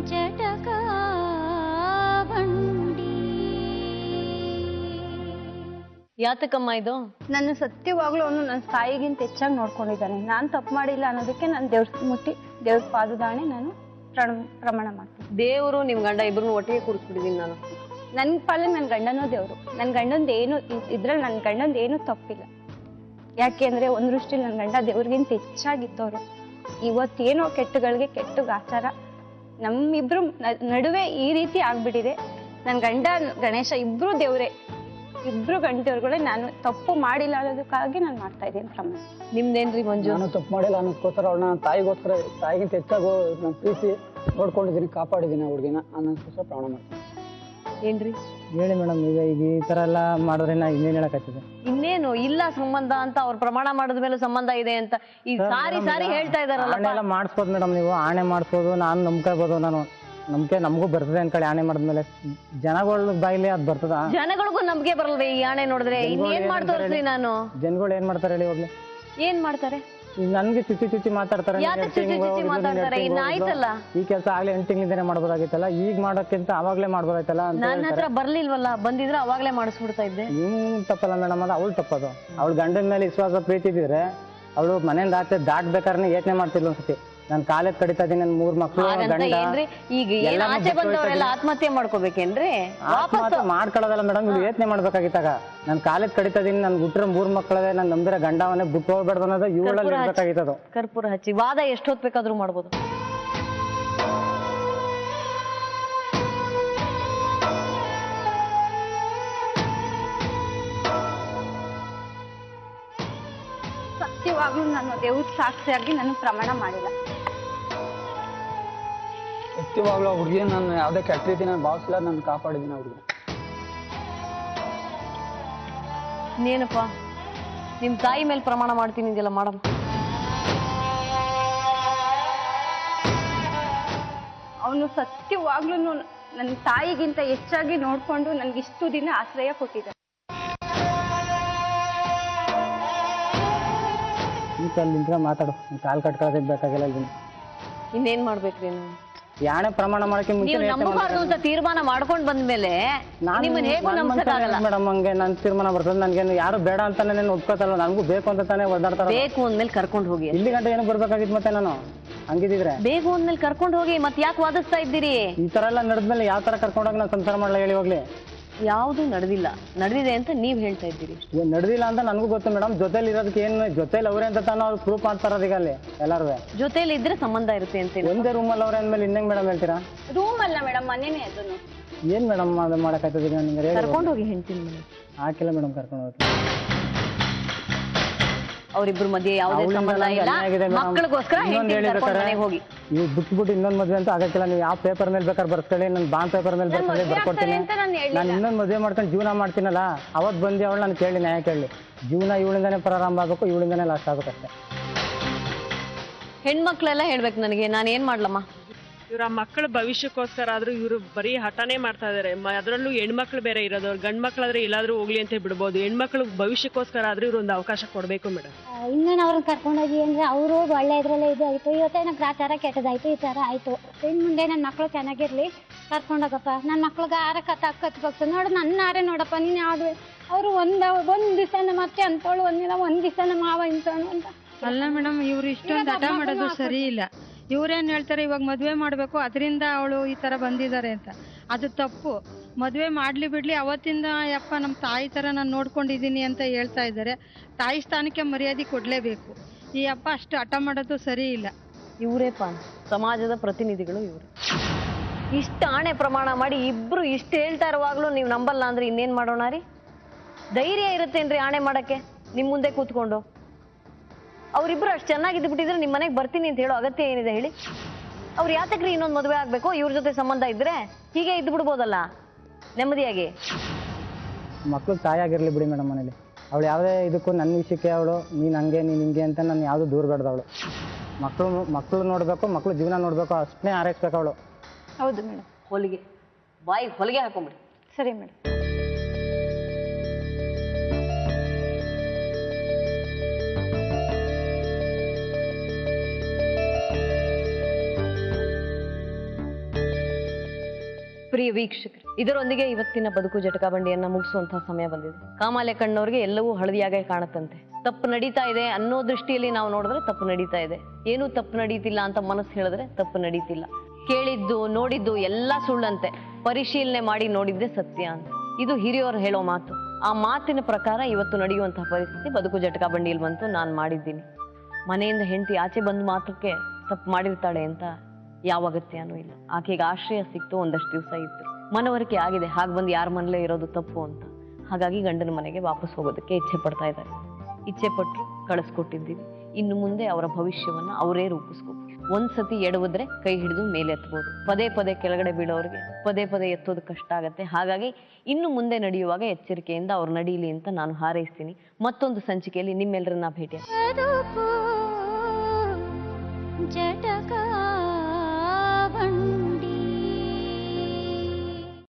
ಜಟಕ ಬಂಡಿ. ಯಾತಕಮ್ಮ ಇದು? ನನ್ನ ಸತ್ಯವಾಗ್ಲೂ ಅವನು ನನ್ನ ತಾಯಿಗಿಂತ ಹೆಚ್ಚಾಗಿ ನೋಡ್ಕೊಂಡಿದ್ದಾನೆ. ನಾನು ತಪ್ಪು ಮಾಡಿಲ್ಲ ಅನ್ನೋದಕ್ಕೆ ನಾನು ದೇವ್ರ ಮುಟ್ಟಿ ದೇವ್ರ ಪಾದದಾಣೆ ನಾನು ಪ್ರಮಾಣ ಮಾಡ್ತೀನಿ. ದೇವರು ನಿಮ್ ಗಂಡ ಇಬ್ರು ಒಟ್ಟಿಗೆ ಕೂರಿಸ್ಬಿಟ್ಟಿದೀನಿ ನಾನು. ನನ್ನ ಪಾಲಿಗೆ ನನ್ನ ಗಂಡನೋ ದೇವ್ರು. ನನ್ನ ಗಂಡಂದು ಏನು ಇದ್ರಲ್ಲಿ ನನ್ನ ಗಂಡಂದು ಏನು ತಪ್ಪಿಲ್ಲ. ಯಾಕೆ ಅಂದ್ರೆ ಒಂದ್ ದೃಷ್ಟಿಲಿ ನನ್ನ ಗಂಡ ದೇವ್ರಿಗಿಂತ ಹೆಚ್ಚಾಗಿದ್ದವ್ರು. ಇವತ್ತೇನೋ ಕೆಟ್ಟಗಳಿಗೆ ಕೆಟ್ಟ ಆಚಾರ ನಮ್ಮಿಬ್ರು ನಡುವೆ ಈ ರೀತಿ ಆಗ್ಬಿಟ್ಟಿದೆ. ನನ್ನ ಗಂಡ ಗಣೇಶ ಇಬ್ರು ದೇವ್ರೆ, ಇಬ್ರು ಗಂಡದೇವ್ರುಗಳೇ. ನಾನು ತಪ್ಪು ಮಾಡಿಲ್ಲ ಅನ್ನೋದಕ್ಕಾಗಿ ನಾನು ಮಾಡ್ತಾ ಇದ್ದೀನಿ ಪ್ರಮಾಣ. ನಿಮ್ದೇನ್ರಿ ಮಂಜು? ನಾನು ತಪ್ಪು ಮಾಡಿಲ್ಲ ಅನ್ನೋದಕ್ಕೋಸ್ಕರ ಅವಳನ್ನ ನಾನು ತಾಯಿಗೋಸ್ಕರ ತಾಯಿಗಿಂತ ಹೆಚ್ಚಾಗಿ ನಾನು ಪ್ರೀತಿ ನೋಡ್ಕೊಂಡಿದ್ದೀನಿ, ಕಾಪಾಡಿದ್ದೀನಿ ಹುಡುಗಿನ ಅನ್ನೋದಕ್ಕೋಸ್ಕರ ಪ್ರಮಾಣ ಮಾಡ್ತೀನಿ. ಏನ್ರಿ ಹೇಳಿ ಮೇಡಮ್, ಈಗ ಈ ತರ ಎಲ್ಲ ಮಾಡಿದ್ರೆ ನಾ ಇನ್ನೇನು ಹೇಳಕ್ಕಾಗ್ತದೆ? ಇನ್ನೇನು ಇಲ್ಲ ಸಂಬಂಧ ಅಂತ ಅವ್ರು ಪ್ರಮಾಣ ಮಾಡಿದ ಮೇಲೆ ಸಂಬಂಧ ಇದೆ ಅಂತ ಈಗ ಸಾರಿ ಹೇಳ್ತಾ ಇದಾರಲ್ಲ. ಆಣೆ ಎಲ್ಲ ಮಾಡಿಸ್ಬೋದು ಮೇಡಮ್, ನೀವು ಆಣೆ ಮಾಡಿಸ್ಬೋದು, ನಾನು ನಂಬ್ಕೋಬೋದು. ನಾನು ನಂಬಿಕೆ ನಮಗೂ ಬರ್ತದೆ ಅನ್ಕೊಳ್ಳಿ. ಆಣೆ ಮಾಡಿದ್ಮೇಲೆ ಜನಗಳ ಬಾಯಿಲಿ ಅದು ಬರ್ತದ? ಜನಗಳಿಗೂ ನಂಬಿಕೆ ಬರಲ್ವೇ ಈ ಆಣೆ ನೋಡಿದ್ರೆ? ಇನ್ನೇನ್ ಮಾಡ್ತೋರ್ಸ್ರಿ ನಾನು? ಜನಗಳು ಏನ್ ಮಾಡ್ತಾರೆ ಹೇಳಿ ಹೋಗ್ಲಿ? ಏನ್ ಮಾಡ್ತಾರೆ? ನನ್ಗೆ ಚುಚ್ಚಿ ಮಾತಾಡ್ತಾರೆ. ಆಯ್ತಲ್ಲ ಈ ಕೆಲಸ ಆಗ್ಲೇ 8 ತಿಂಗಳಿಂದನೇ ಮಾಡ್ಬೋದಾಗಿತ್ತಲ್ಲ, ಈಗ ಮಾಡೋಕ್ಕಿಂತ ಅವಾಗ್ಲೇ ಮಾಡ್ಬೋದಾಯ್ತಲ್ಲ ಅಂತ. ನನ್ನ ಹತ್ರ ಬರ್ಲಿಲ್ವಲ್ಲ, ಬಂದಿದ್ರೆ ಅವಾಗ್ಲೇ ಮಾಡಿಸ್ಬಿಡ್ತಾ ಇದ್ದೆ. ನಿಮ್ ತಪ್ಪಲ್ಲ ಮೇಡಮ್, ಅದು ಅವಳು ತಪ್ಪದು. ಅವಳು ಗಂಡನ ಮೇಲೆ ವಿಶ್ವಾಸ ಪ್ರೀತಿ ಇದ್ರೆ ಅವಳು ಮನೆಯಿಂದ ದಾಟ್ಬೇಕಾದ್ರೆ ಯೋಚನೆ ಮಾಡ್ತಿದ್ಲು ಅನ್ಸುತ್ತೆ. ನಾನು ಕಾಲೇಜ್ ಕಡಿತಾ ಇದೀನಿ, ನನ್ನ 3 ಮಕ್ಳು ಗಂಡ. ಈಗ ಏನ್ ಆಚೆ ಬಂದವರೆಲ್ಲ ಆತ್ಮಹತ್ಯೆ ಮಾಡ್ಕೋಬೇಕೇನ್ರಿ? ಮಾಡ್ಕೊಳ್ಳೋದಲ್ಲ ಮೇಡಮ್, ಇದು ಯೋಚನೆ ಮಾಡ್ಬೇಕಾಗಿತ್ತಾಗ. ನಾನು ಕಾಲೇಜ್ ಕಡಿತಾ ಇದೀನಿ, ನನ್ ಹುಟ್ಟಿರೋ 3 ಮಕ್ಕಳೇ, ನಾನು ನಂಬಿರೋ ಗಂಡವನ್ನೇ ಬಿಟ್ಟು ಹೋಗ್ಬೇಡ್ದು ಅನ್ನೋದು ಇವಳಲ್ಲಿ ಇರ್ಬೇಕಾಗಿತ್ತದು. ಕರ್ಪೂರ ಹಚ್ಚಿ ವಾದ ಎಷ್ಟೊತ್ ಬೇಕಾದ್ರೂ ಮಾಡ್ಬೋದು. ಸತ್ಯವಾಗ್ಲೂ ನಾನು ದೇವ್ರ ಸಾಕ್ಷಿಯಾಗಿ ನಾನು ಪ್ರಮಾಣ ಮಾಡಿಲ್ಲ. ಸತ್ಯವಾಗ್ಲೂ ಆ ಹುಡುಗಿ ನಾನು ಯಾವುದೇ ಕೆಟ್ಟ ರೀತಿ ನಾನು ಭಾವಿಸಿಲ್ಲ, ನಾನು ಕಾಪಾಡಿದ್ದೀನಿ ಹುಡುಗಿ. ಇನ್ನೇನಪ್ಪ ನಿಮ್ ತಾಯಿ ಮೇಲೆ ಪ್ರಮಾಣ ಮಾಡ್ತೀನಿ ಇದೆಲ್ಲ ಮಾಡಮ್. ಅವನು ಸತ್ಯವಾಗ್ಲೂ ನನ್ನ ತಾಯಿಗಿಂತ ಹೆಚ್ಚಾಗಿ ನೋಡ್ಕೊಂಡು ನನ್ಗೆ ಇಷ್ಟು ದಿನ ಆಶ್ರಯ ಕೊಟ್ಟಿದ್ದ. ಈ ಕಾಲಿಂದ ಮಾತಾಡು, ಕಾಲ್ ಕಟ್ಕೊಳ್ಳೋದಕ್ಕೆ ಬೇಕಾಗಿಲ್ಲ. ಇನ್ನೇನ್ ಮಾಡ್ಬೇಕ್ರಿ ನೀವು? ಯಾಣೆ ಪ್ರಮಾಣ ಮಾಡಕ್ಕೆ ಮುಂಚೆ ನಂಬಬಾರ್ದು ಅಂತ ತೀರ್ಮಾನ ಮಾಡ್ಕೊಂಡ್ ಬಂದ್ಮೇಲೆ ನಿಮ್ಮನ್ನ ಹೇಗೂ ನಂಬಕ್ಕಾಗಲ್ಲ ಮೇಡಮ್. ಹಂಗೆ ನನ್ ತೀರ್ಮಾನ ಬರ್ತದೆ. ನನ್ಗೇನು ಯಾರು ಬೇಡ ಅಂತ ನಾನು ಒಪ್ಕೋತಲ್ಲ, ನನಗೂ ಬೇಕು ಅಂತ ತಾನೇ ಓದಾಡ್ತಾರೆ. ಬೇಕು ಅಂದ್ಮೇಲೆ ಕರ್ಕೊಂಡು ಹೋಗಿ. ಇಲ್ಲಿ ಗಂಟೆ ಏನು ಬರ್ಬೇಕಾಗಿತ್ತು ಮತ್ತೆ ನಾನು ಹಂಗಿದ್ರೆ? ಬೇಕು ಅಂದ್ಮೇಲೆ ಕರ್ಕೊಂಡು ಹೋಗಿ. ಮತ್ತೆ ಯಾಕೆ ವಾದಿಸ್ತಾ ಇದ್ದೀರಿ? ಈ ತರ ಎಲ್ಲ ನಡೆದ್ಮೇಲೆ ಯಾವ ತರ ಕರ್ಕೊಂಡೋಗಿ ನಾನು ಸಂಸಾರ ಮಾಡಲ್ಲ ಹೇಳಿ ಹೋಗ್ಲಿ? ಯಾವ್ದು ನಡೆದಿಲ್ಲ, ನಡೆದಿದೆ ಅಂತ ನೀವ್ ಹೇಳ್ತಾ ಇದ್ದೀರಿ. ನಡೆದಿಲ್ಲ ಅಂತ ನನಗೂ ಗೊತ್ತು ಮೇಡಮ್. ಜೊತೆಲಿ ಇರೋದಕ್ಕೆ ಏನು ಜೊತೆಲಿ ಅವ್ರೆ ಅಂತ ತಾನು ಅವ್ರು ಪ್ರೂಫ್ ಮಾಡ್ತಾರ ಈಗ ಅಲ್ಲಿ ಎಲ್ಲಾರು. ಜೊತೆಲಿ ಇದ್ರೆ ಸಂಬಂಧ ಇರುತ್ತೆ ಅಂತ. ಒಂದೇ ರೂಮಲ್ಲಿ ಅವ್ರೆ ಅಂದ್ಮೇಲೆ ಇನ್ನೇಂಗ್ ಮೇಡಮ್ ಹೇಳ್ತೀರಾ? ರೂಮ್ ಅಲ್ಲ ಮೇಡಮ್, ಮನೇನೆ ಅದನ್ನು. ಏನ್ ಮೇಡಮ್ ಅದು ಮಾಡಕ್ಕಾಗ್ತದೆ? ನಿಮ್ಗೆ ಕರ್ಕೊಂಡು ಹೋಗಿ ಹೇಳ್ತೀನಿ ಮೇಡಮ್. ಹಾಕಿಲ್ಲ ಮೇಡಮ್, ಕರ್ಕೊಂಡು ಹೋಗಿ. ಅವ್ರಿಬ್ರು ಮಧ್ಯೆ ಯಾವುದೇ ಸಂಬಂಧ ಇಲ್ಲ, ಮಕ್ಕಳಿಗೋಸ್ಕರ ಹೋಗಿ. ನೀವು ಬಿಟ್ಬಿಟ್ಟು ಇನ್ನೊಂದು ಮದುವೆ ಅಂತ ಆಗಕ್ಕಿಲ್ಲ. ನೀವು ಯಾವ ಪೇಪರ್ ಮೇಲೆ ಬೇಕಾದ್ರೆ ಬರ್ಕೊಳ್ಳಿ, ನಾನು ಬಾಂಡ್ ಪೇಪರ್ ಮೇಲೆ ಬೇಕಾದ್ರೆ ಬರ್ಕೊಡ್ತೀನಿ. ನಾನು ಇನ್ನೊಂದು ಮದುವೆ ಮಾಡ್ಕೊಂಡು ಜೀವನ ಮಾಡ್ತೀನಲ್ಲ, ಅವತ್ತು ಬಂದು ಅವಳು ನಾನು ಕೇಳಿ ನ್ಯಾಯ ಕೇಳಿ. ಜೀವನ ಇವಳಿಂದಾನೇ ಪ್ರಾರಂಭ ಆಗಬೇಕು, ಇವಳಿಂದಾನೇ ಲಾಸ್ಟ್ ಆಗ್ಬೇಕಷ್ಟೇ. ಹೆಣ್ಮಕ್ಳೆಲ್ಲ ಹೇಳ್ಬೇಕು ನನಗೆ, ನಾನು ಏನ್ ಮಾಡ್ಲಮ್ಮ? ಇವ್ರ ಮಕ್ಕಳ ಭವಿಷ್ಯಕ್ಕೋಸ್ಕರ ಆದ್ರೂ ಇವರು ಬರೀ ಹಠನೇ ಮಾಡ್ತಾ ಇದಾರೆ. ಅದರಲ್ಲೂ ಹೆಣ್ಮಕ್ಳು ಬೇರೆ ಇರೋದು. ಗಂಡ್ ಮಕ್ಳಾದ್ರೆ ಎಲ್ಲಾದ್ರೂ ಹೋಗ್ಲಿ ಅಂತ ಬಿಡ್ಬೋದು. ಹೆಣ್ಮಕ್ಳು ಭವಿಷ್ಯಕ್ಕೋಸ್ಕರ ಆದ್ರೂ ಇವ್ರೊಂದು ಅವಕಾಶ ಕೊಡ್ಬೇಕು ಮೇಡಮ್. ಇನ್ನೇನು ಅವ್ರನ್ನ ಕರ್ಕೊಂಡೋಗಿ ಅಂದ್ರೆ ಅವರು ಒಳ್ಳೆ ಇದ್ರಲ್ಲೇ ಇದು ಆಯ್ತು, ಇವತ್ತೇ ನಂಗೆ ಗ್ರಾಚಾರ ಕೆಟ್ಟದಾಯ್ತು, ಈ ತರ ಆಯ್ತು. ಇನ್ ಮುಂದೆ ನನ್ನ ಮಕ್ಳು ಚೆನ್ನಾಗಿರ್ಲಿ, ಕರ್ಕೊಂಡೋಗಪ್ಪ. ನನ್ನ ಮಕ್ಳಿಗೆ ಆರ ಕತ್ಬೇಕು ನೋಡು, ನನ್ನ ಆರೆ ನೋಡಪ್ಪ ನೀನ್ ಯಾವ್ದು. ಅವ್ರು ಒಂದ್ ದಿವಸ ನಮ್ಮ ಅತ್ತೆ ಅಂತೋಳು, ಒಂದ್ ದಿವಸ ನಮ್ಮ ಮಾವ ಇಂತೋಳು ಅಂತ. ಅಲ್ಲ ಮೇಡಮ್, ಇವ್ರು ಇಷ್ಟೊಂದು ಹಠ ಮಾಡೋದು ಸರಿ ಇಲ್ಲ. ಇವ್ರೇನ್ ಹೇಳ್ತಾರೆ, ಇವಾಗ ಮದ್ವೆ ಮಾಡ್ಬೇಕು, ಅದರಿಂದ ಅವಳು ಈ ತರ ಬಂದಿದ್ದಾರೆ ಅಂತ. ಅದು ತಪ್ಪು. ಮದ್ವೆ ಮಾಡ್ಲಿ ಬಿಡ್ಲಿ, ಅವತ್ತಿಂದ ಯಪ್ಪ ನಮ್ಮ ತಾಯಿ ತರ ನಾನು ನೋಡ್ಕೊಂಡಿದ್ದೀನಿ ಅಂತ ಹೇಳ್ತಾ ಇದ್ದಾರೆ. ತಾಯಿ ಸ್ಥಾನಕ್ಕೆ ಮರ್ಯಾದೆ ಕೊಡ್ಲೇಬೇಕು. ಈ ಅಪ್ಪ ಅಷ್ಟು ಹಠ ಮಾಡೋದು ಸರಿ ಇಲ್ಲ. ಇವರೇಪ್ಪ ಸಮಾಜದ ಪ್ರತಿನಿಧಿಗಳು ಇವರು. ಇಷ್ಟ ಆಣೆ ಪ್ರಮಾಣ ಮಾಡಿ ಇಬ್ರು ಇಷ್ಟ ಹೇಳ್ತಾ ಇರುವಾಗ್ಲೂ ನೀವು ನಂಬಲ್ಲ ಅಂದ್ರೆ ಇನ್ನೇನ್ ಮಾಡೋಣ ರೀ? ಧೈರ್ಯ ಇರುತ್ತೇನ್ರಿ ಆಣೆ ಮಾಡಕ್ಕೆ ನಿಮ್ ಮುಂದೆ ಕೂತ್ಕೊಂಡು? ಅವ್ರಿಬ್ರು ಅಷ್ಟು ಚೆನ್ನಾಗಿದ್ದು ಬಿಟ್ಟಿದ್ರೆ ನಿಮ್ಮ ಮನೆಗೆ ಬರ್ತೀನಿ ಅಂತ ಹೇಳೋ ಅಗತ್ಯ ಏನಿದೆ ಹೇಳಿ? ಅವ್ರು ಯಾತಕ್ರಿ ಇನ್ನೊಂದು ಮದುವೆ ಆಗ್ಬೇಕು? ಇವ್ರ ಜೊತೆ ಸಂಬಂಧ ಇದ್ರೆ ಹೀಗೆ ಇದ್ದು ಬಿಡ್ಬೋದಲ್ಲ ನೆಮ್ಮದಿಯಾಗಿ. ಮಕ್ಳು ತಾಯಾಗಿರ್ಲಿ ಬಿಡಿ ಮೇಡಮ್ ಮನೇಲಿ. ಅವಳು ಯಾವುದೇ ಇದಕ್ಕೂ ನನ್ನ ವಿಷಯಕ್ಕೆ ಅವಳು ನೀನು ಹಂಗೆ ನೀನು ಹಿಂಗೆ ಅಂತ ನಾನು ಯಾವುದು ದೂರಬೇಡ್ದು. ಅವಳು ಮಕ್ಕಳು ನೋಡಬೇಕು, ಮಕ್ಕಳು ಜೀವನ ನೋಡಬೇಕು, ಅಷ್ಟೇ ಹಾರೈಸ್ಬೇಕು ಅವಳು. ಹೌದು ಮೇಡಮ್. ಹೊಲಿಗೆ ಬಾಯಿಗೆ ಹೊಲಿಗೆ ಹಾಕೊಂಬಿಡಿ. ಸರಿ ಮೇಡಮ್. ಪ್ರಿಯ ವೀಕ್ಷಕರು, ಇದರೊಂದಿಗೆ ಇವತ್ತಿನ ಬದುಕು ಜಟಕಾ ಬಂಡಿಯನ್ನ ಮುಗಿಸುವಂತಹ ಸಮಯ ಬಂದಿದೆ. ಕಾಮಾಲೆ ಕಣ್ಣವ್ರಿಗೆ ಎಲ್ಲವೂ ಹಳದಿಯಾಗೆ ಕಾಣುತ್ತಂತೆ. ತಪ್ಪು ನಡೀತಾ ಇದೆ ಅನ್ನೋ ದೃಷ್ಟಿಯಲ್ಲಿ ನಾವು ನೋಡಿದ್ರೆ ತಪ್ಪು ನಡೀತಾ ಇದೆ, ಏನೂ ತಪ್ಪು ನಡೀತಿಲ್ಲ ಅಂತ ಮನಸ್ಸು ಹೇಳಿದ್ರೆ ತಪ್ಪು ನಡೀತಿಲ್ಲ. ಕೇಳಿದ್ದು ನೋಡಿದ್ದು ಎಲ್ಲ ಸುಳ್ಳಂತೆ, ಪರಿಶೀಲನೆ ಮಾಡಿ ನೋಡಿದ್ದೆ ಸತ್ಯ ಅಂತ. ಇದು ಹಿರಿಯವರು ಹೇಳೋ ಮಾತು. ಆ ಮಾತಿನ ಪ್ರಕಾರ ಇವತ್ತು ನಡೆಯುವಂತಹ ಪರಿಸ್ಥಿತಿ ಬದುಕು ಜಟಕಾ ಬಂಡಿಯಲ್ಲಿ ಬಂತು. ನಾನು ಮಾಡಿದ್ದೀನಿ. ಮನೆಯಿಂದ ಹೆಂಡತಿ ಆಚೆ ಬಂದು ಮಾತ್ರಕ್ಕೆ ತಪ್ಪು ಮಾಡಿರ್ತಾಳೆ ಅಂತ ಯಾವ ಅಗತ್ಯನೂ ಇಲ್ಲ. ಆಕೆಗೆ ಆಶ್ರಯ ಸಿಕ್ತು, ಒಂದಷ್ಟು ದಿವಸ ಇತ್ತು, ಮನವರಿಕೆ ಆಗಿದೆ ಹಾಗೆ ಬಂದು ಯಾರ ಮನೇಲೇ ಇರೋದು ತಪ್ಪು ಅಂತ. ಹಾಗಾಗಿ ಗಂಡನ ಮನೆಗೆ ವಾಪಸ್ ಹೋಗೋದಕ್ಕೆ ಇಚ್ಛೆ ಪಡ್ತಾ ಇದ್ದಾರೆ. ಇಚ್ಛೆ ಪಟ್ಟರು, ಕಳಿಸ್ಕೊಟ್ಟಿದ್ದೀವಿ. ಇನ್ನು ಮುಂದೆ ಅವರ ಭವಿಷ್ಯವನ್ನ ಅವರೇ ರೂಪಿಸ್ಕೊ. ಒಂದ್ಸತಿ ಎಡವಿದ್ರೆ ಕೈ ಹಿಡಿದು ಮೇಲೆ ಎತ್ತಬಹುದು. ಪದೇ ಪದೇ ಕೆಳಗಡೆ ಬೀಳೋರಿಗೆ ಪದೇ ಪದೇ ಎತ್ತೋದು ಕಷ್ಟ ಆಗತ್ತೆ. ಹಾಗಾಗಿ ಇನ್ನು ಮುಂದೆ ನಡೆಯುವಾಗ ಎಚ್ಚರಿಕೆಯಿಂದ ಅವ್ರು ನಡೀಲಿ ಅಂತ ನಾನು ಹಾರೈಸ್ತೀನಿ. ಮತ್ತೊಂದು ಸಂಚಿಕೆಯಲ್ಲಿ ನಿಮ್ಮೆಲ್ಲರನ್ನ ಭೇಟಿ ಜಟಕಾ